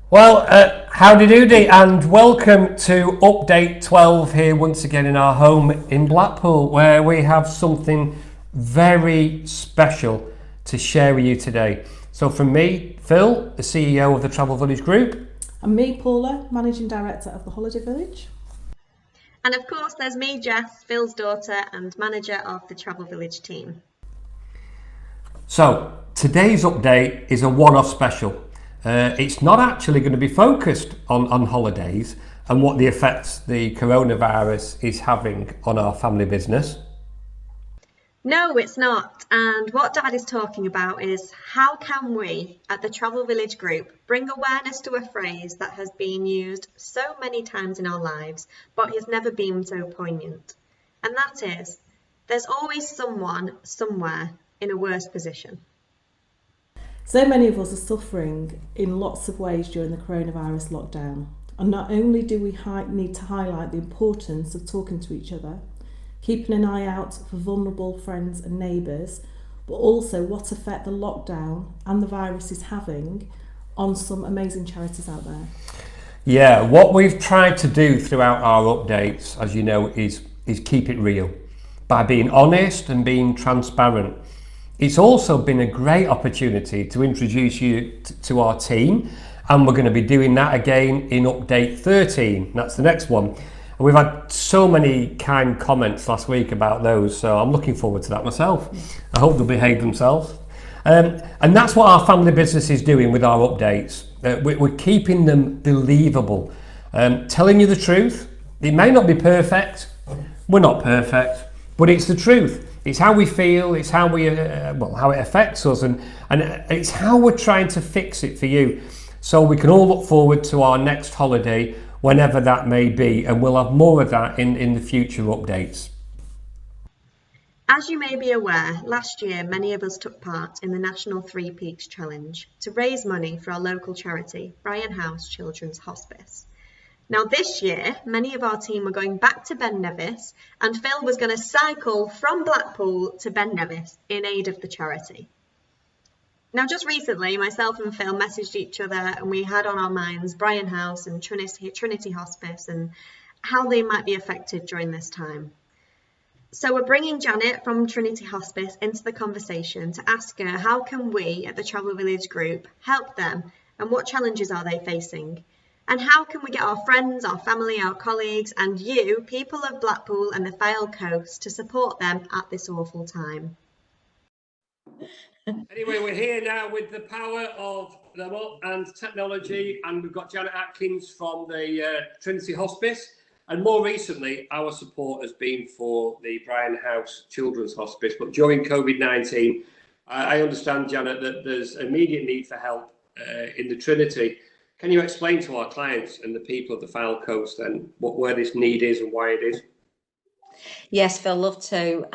Well, howdy doody, and welcome to update 12 here once again in our home in Blackpool, where we have something very special to share with you today. So from me, Phil, the CEO of the Travel Village Group. And me, Paula, Managing Director of the Holiday Village. And of course there's me, Jess, Phil's daughter and manager of the Travel Village team. So today's update is a one-off special. It's not actually going to be focused on holidays and what the effects the coronavirus is having on our family business. No, it's not. And what Dad is talking about is how can we at the Travel Village Group bring awareness to a phrase that has been used so many times in our lives, but has never been so poignant. And that is, there's always someone somewhere in a worse position. So many of us are suffering in lots of ways during the coronavirus lockdown. And not only do we need to highlight the importance of talking to each other, keeping an eye out for vulnerable friends and neighbours, but also what effect the lockdown and the virus is having on some amazing charities out there. Yeah, what we've tried to do throughout our updates, as you know, is keep it real by being honest and being transparent. It's also been a great opportunity to introduce you to our team, and we're going to be doing that again in update 13. That's the next one. And we've had so many kind comments last week about those, so I'm looking forward to that myself. I hope they'll behave themselves. And that's what our family business is doing with our updates. We're keeping them believable, telling you the truth. It may not be perfect. We're not perfect, but it's the truth. It's how we feel, it's how how it affects us, and it's how we're trying to fix it for you. So we can all look forward to our next holiday, whenever that may be, and we'll have more of that in the future updates. As you may be aware, last year many of us took part in the National Three Peaks Challenge to raise money for our local charity, Brian House Children's Hospice. Now this year, many of our team were going back to Ben Nevis, and Phil was going to cycle from Blackpool to Ben Nevis in aid of the charity. Now just recently, myself and Phil messaged each other and we had on our minds Brian House and Trinity Hospice and how they might be affected during this time. So we're bringing Janet from Trinity Hospice into the conversation to ask her how can we at the Travel Village Group help them and what challenges are they facing? And how can we get our friends, our family, our colleagues, and you, people of Blackpool and the Fylde Coast, to support them at this awful time? Anyway, we're here now with the power of them up and technology, and we've got Janet Atkins from the Trinity Hospice. And more recently, our support has been for the Brian House Children's Hospice. But during COVID-19, I understand, Janet, that there's immediate need for help in the Trinity. Can you explain to our clients and the people of the Fylde Coast then where this need is and why it is? Yes, Phil, love to.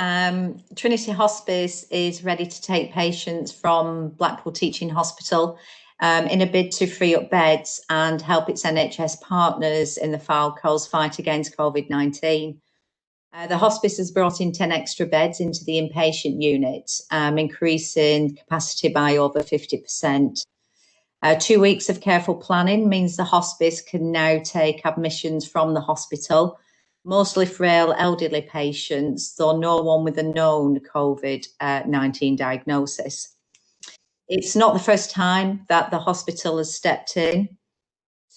Trinity Hospice is ready to take patients from Blackpool Teaching Hospital in a bid to free up beds and help its NHS partners in the Fylde Coast fight against COVID-19. The hospice has brought in 10 extra beds into the inpatient unit, increasing capacity by over 50%. 2 weeks of careful planning means the hospice can now take admissions from the hospital, mostly frail elderly patients, though no one with a known COVID-19 diagnosis. It's not the first time that the hospital has stepped in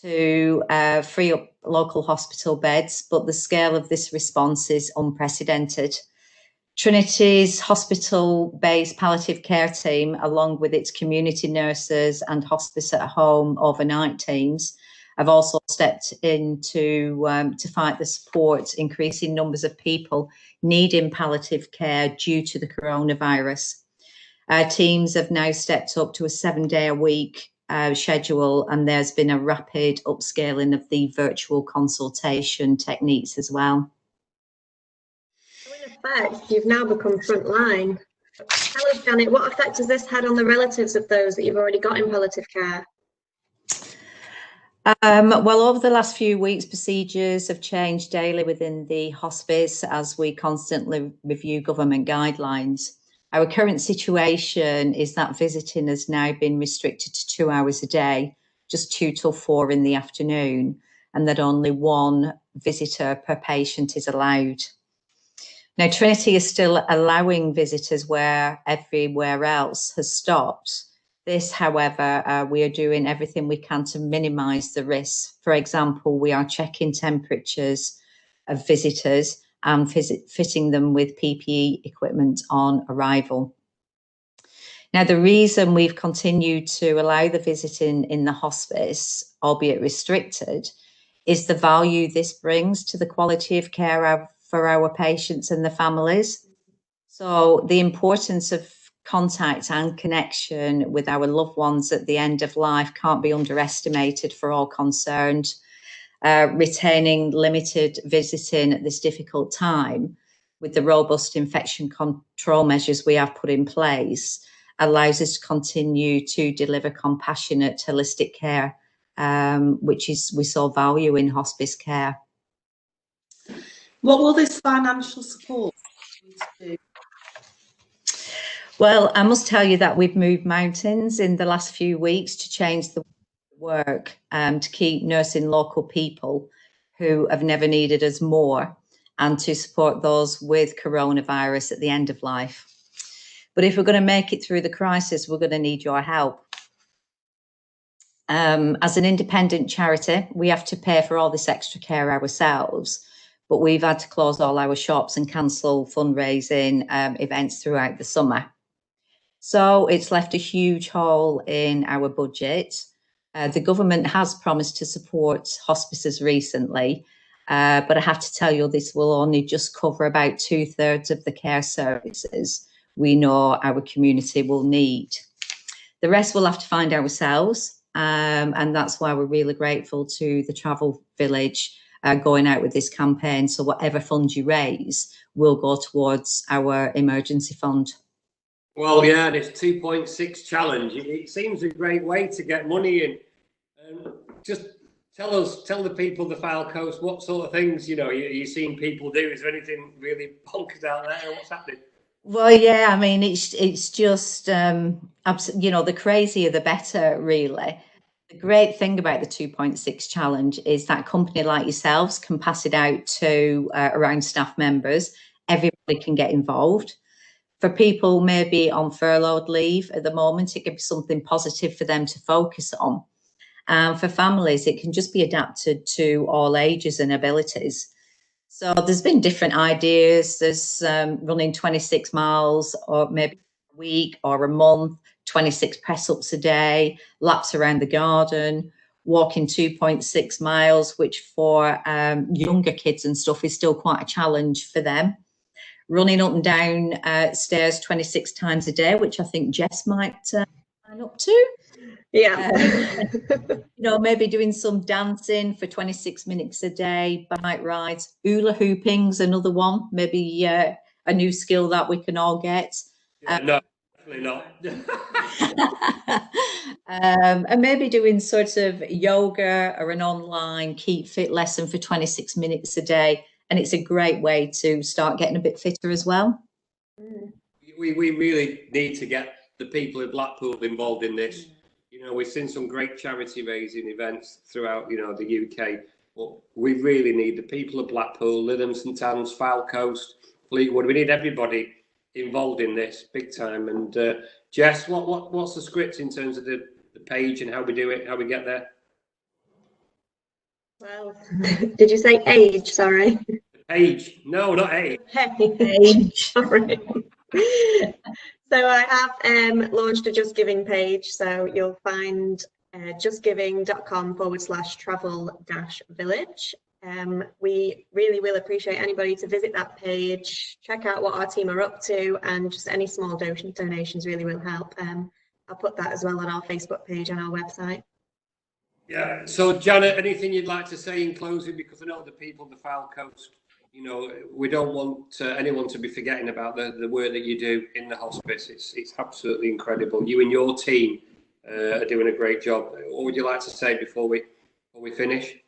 to free up local hospital beds, but the scale of this response is unprecedented. Trinity's hospital-based palliative care team, along with its community nurses and hospice at home overnight teams, have also stepped in to fight the support increasing numbers of people needing palliative care due to the coronavirus. Teams have now stepped up to a 7-day-a-week schedule, and there's been a rapid upscaling of the virtual consultation techniques as well. In effect, you've now become frontline. Tell us, Janet, what effect has this had on the relatives of those that you've already got in palliative care? Well, over the last few weeks, procedures have changed daily within the hospice as we constantly review government guidelines. Our current situation is that visiting has now been restricted to 2 hours a day, just 2 till 4 in the afternoon, and that only 1 visitor per patient is allowed. Now, Trinity is still allowing visitors where everywhere else has stopped. This, however, we are doing everything we can to minimise the risks. For example, we are checking temperatures of visitors and fitting them with PPE equipment on arrival. Now, the reason we've continued to allow the visiting in the hospice, albeit restricted, is the value this brings to the quality of care for our patients and the families. So the importance of contact and connection with our loved ones at the end of life can't be underestimated for all concerned. Retaining limited visiting at this difficult time with the robust infection control measures we have put in place allows us to continue to deliver compassionate, holistic care, which is we saw value in hospice care. What will this financial support do? Well, I must tell you that we've moved mountains in the last few weeks to change the work, to keep nursing local people who have never needed us more, and to support those with coronavirus at the end of life. But if we're going to make it through the crisis, we're going to need your help. As an independent charity, we have to pay for all this extra care ourselves, but we've had to close all our shops and cancel fundraising events throughout the summer. So it's left a huge hole in our budget. The government has promised to support hospices recently, but I have to tell you, this will only just cover about 2/3 of the care services we know our community will need. The rest we'll have to find ourselves, and that's why we're really grateful to the Travel Village going out with this campaign. So whatever funds you raise will go towards our emergency fund. Well, yeah, this 2.6 challenge, it seems a great way to get money in. Just tell the people of the Fylde Coast what sort of things, you're seeing people do. Is there anything really bonkers out there? What's happening? Well, yeah, I mean, it's just, the crazier the better, really. The great thing about the 2.6 challenge is that company like yourselves can pass it out to around staff members. Everybody can get involved. For people maybe on furloughed leave at the moment, it can be something positive for them to focus on. And for families, it can just be adapted to all ages and abilities. So there's been different ideas. There's running 26 miles or maybe a week or a month, 26 press-ups a day, laps around the garden, walking 2.6 miles, which for younger kids and stuff is still quite a challenge for them. Running up and down stairs 26 times a day, which I think Jess might sign up to. Yeah. Maybe doing some dancing for 26 minutes a day, bike rides, hula hooping's another one, maybe a new skill that we can all get. No, definitely not. And maybe doing sort of yoga or an online keep fit lesson for 26 minutes a day. And it's a great way to start getting a bit fitter as well. We really need to get the people in Blackpool involved in this. We've seen some great charity raising events throughout, the UK, but we really need the people of Blackpool, Lytham, St Anne's, Fylde Coast, Fleetwood. We need everybody involved in this big time. And Jess, what's the script in terms of the page and how we do it, how we get there? Well, did you say age? Sorry. Page? No, not age. Age. Sorry. So I have launched a Just Giving page, so you'll find justgiving.com/travel-village. We really will appreciate anybody to visit that page, check out what our team are up to, and just any small donations really will help. I'll put that as well on our Facebook page and our website. Yeah, so Janet, anything you'd like to say in closing? Because I know the people of the Fylde Coast, we don't want anyone to be forgetting about the work that you do in the hospice. It's absolutely incredible. You and your team are doing a great job. What would you like to say before we finish?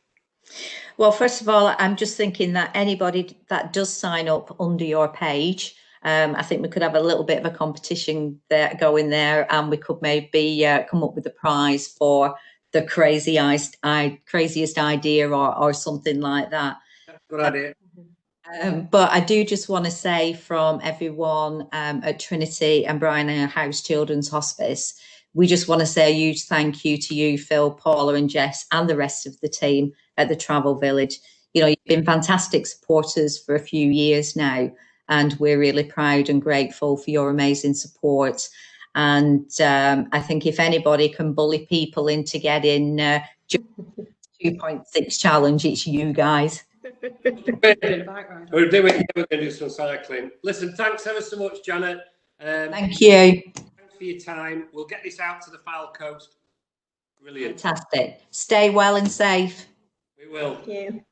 Well, first of all, I'm just thinking that anybody that does sign up under your page, I think we could have a little bit of a competition there going there, and we could maybe come up with a prize for the craziest idea or something like that. Good idea. But I do just want to say from everyone at Trinity and Brian House Children's Hospice, we just want to say a huge thank you to you, Phil, Paula and Jess and the rest of the team at the Travel Village. You know, you've been fantastic supporters for a few years now, and we're really proud and grateful for your amazing support. And I think if anybody can bully people into getting 2.6 challenge, it's you guys. We're doing it. We're going to do some cycling. Listen, thanks ever so much, Janet. Thank you. Thanks for your time. We'll get this out to the Foul Coast. Brilliant. Fantastic. Stay well and safe. We will. Thank you.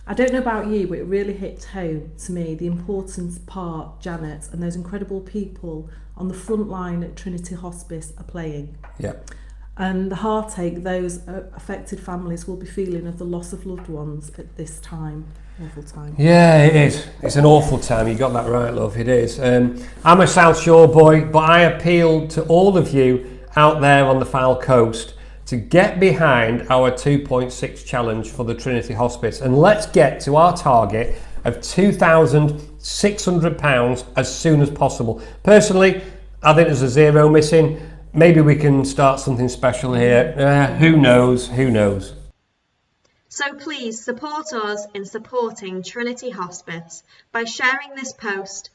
I don't know about you, but it really hit home to me the importance part Janet and those incredible people on the front line at Trinity Hospice are playing. Yeah. And the heartache those affected families will be feeling of the loss of loved ones at this time. Awful time. Yeah, it is. It's an awful time. You got that right, love. It is. I'm a South Shore boy, but I appeal to all of you out there on the Foul Coast to get behind our 2.6 challenge for the Trinity Hospice, and let's get to our target of £2,600 as soon as possible. Personally, I think there's a zero missing. Maybe we can start something special here. Who knows? Who knows? So please support us in supporting Trinity Hospice by sharing this post.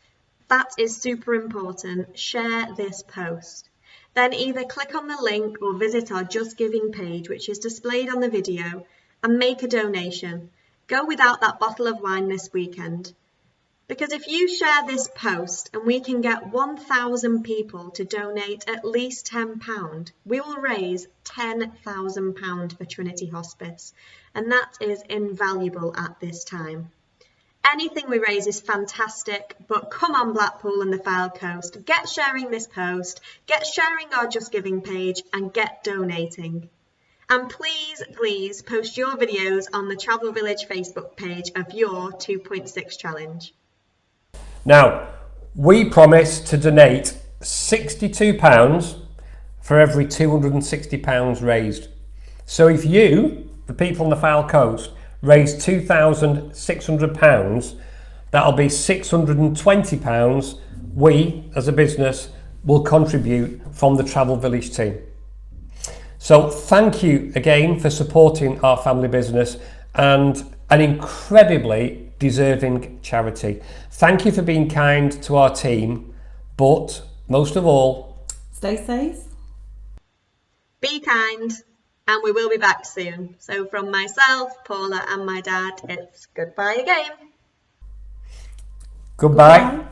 That is super important. Share this post. Then either click on the link or visit our Just Giving page, which is displayed on the video, and make a donation. Go without that bottle of wine this weekend. Because if you share this post and we can get 1,000 people to donate at least £10, we will raise £10,000 for Trinity Hospice. And that is invaluable at this time. Anything we raise is fantastic, but come on Blackpool and the Foul Coast, get sharing this post, get sharing our Just Giving page and get donating. And please, please post your videos on the Travel Village Facebook page of your 2.6 challenge. Now, we promise to donate £62 for every £260 raised. So if you, the people on the Foul Coast, raise £2,600, that'll be £620 we, as a business, will contribute from the Travel Village team. So thank you again for supporting our family business and an incredibly deserving charity. Thank you for being kind to our team, but most of all, Stay safe. Be kind, and we will be back soon. So from myself, Paula and my dad, it's goodbye again. goodbye.